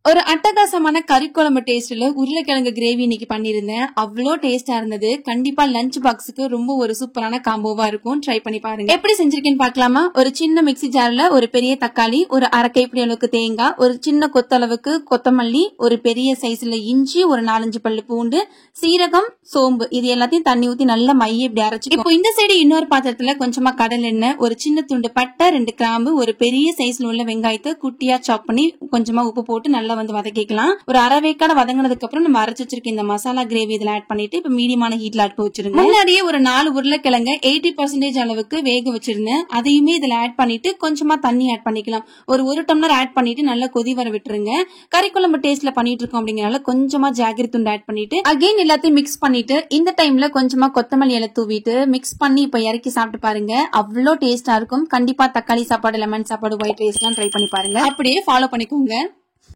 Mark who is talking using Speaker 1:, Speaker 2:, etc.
Speaker 1: ஒரு அட்டகாசமான கறி குழம்பு டேஸ்ட்ல உருளைக்கிழங்கு கிரேவி இன்னைக்கு பண்ணிருந்தேன். அவ்வளோ டேஸ்டா இருந்தது. கண்டிப்பா லஞ்ச் பாக்ஸுக்கு ரொம்ப ஒரு சூப்பரான காம்போவா இருக்கும். ட்ரை பண்ணி பாருங்க. எப்படி செஞ்சிருக்கேன்னு பார்க்கலாமா? ஒரு சின்ன மிக்ஸி ஜார்ல ஒரு பெரிய தக்காளி, ஒரு அரை கைப்பிடி அளவுக்கு தேங்காய், ஒரு சின்ன கொத்தளவுக்கு கொத்தமல்லி, ஒரு பெரிய சைஸ்ல இஞ்சி, ஒரு 4-5 பல்லு பூண்டு, சீரகம், சோம்பு இது எல்லாத்தையும் தண்ணி ஊத்தி நல்லா மைய இப்படி அரைச்சு. இப்போ இந்த சைடு இன்னொரு பாத்திரத்துல கொஞ்சமா கடல் எண்ணெய், ஒரு சின்ன துண்டு பட்டை, 2 கிராம்பு, ஒரு பெரிய சைஸ்ல உள்ள வெங்காயத்தை குட்டியா சாப் பண்ணி கொஞ்சமா உப்பு போட்டு நல்லா வதக்கிக்கலாம். ஒரு அரை வேக்காட வதங்கினதுக்கு அப்புறம் நம்ம அரைச்சு வச்சிருக்க இந்த மசாலா கிரேவி இதுல ஆட் பண்ணிட்டு இப்ப மீடியமான ஹீட்ல அடுப்பு வச்சிருங்க. முன்னாடியே ஒரு 4 உருளைக்கிழங்க 80% அளவுக்கு வேக வச்சிருந்தேன். அதையுமே இதுல ஆட் பண்ணிட்டு கொஞ்சமா தண்ணி ஆட் பண்ணிக்கலாம். ஒரு டம்ளர் ஆட் பண்ணிட்டு நல்லா கொதி வர விட்டுருங்க. கறி குழம்பு டேஸ்ட்ல பண்ணிட்டு இருக்கோம் அப்படிங்கறனால கொஞ்சமா ஜாகிரி துண்டு ஆட் பண்ணிட்டு அகைன் எல்லாத்தையும் மிக்ஸ் பண்ணிட்டு இந்த டைம்ல கொஞ்சமா கொத்தமல்லி இலை தூவிட்டு மிக்ஸ் பண்ணி இப்ப இறக்கி சாப்பிட்டு பாருங்க. அவ்வளோ டேஸ்டா இருக்கும். கண்டிப்பா தக்காளி சாப்பாடு, லெமன் சாப்பாடு, ஒயிட் ரைஸ் எல்லாம் ட்ரை பண்ணி பாருங்க. அப்படியே ஃபாலோ பண்ணிக்கோங்க.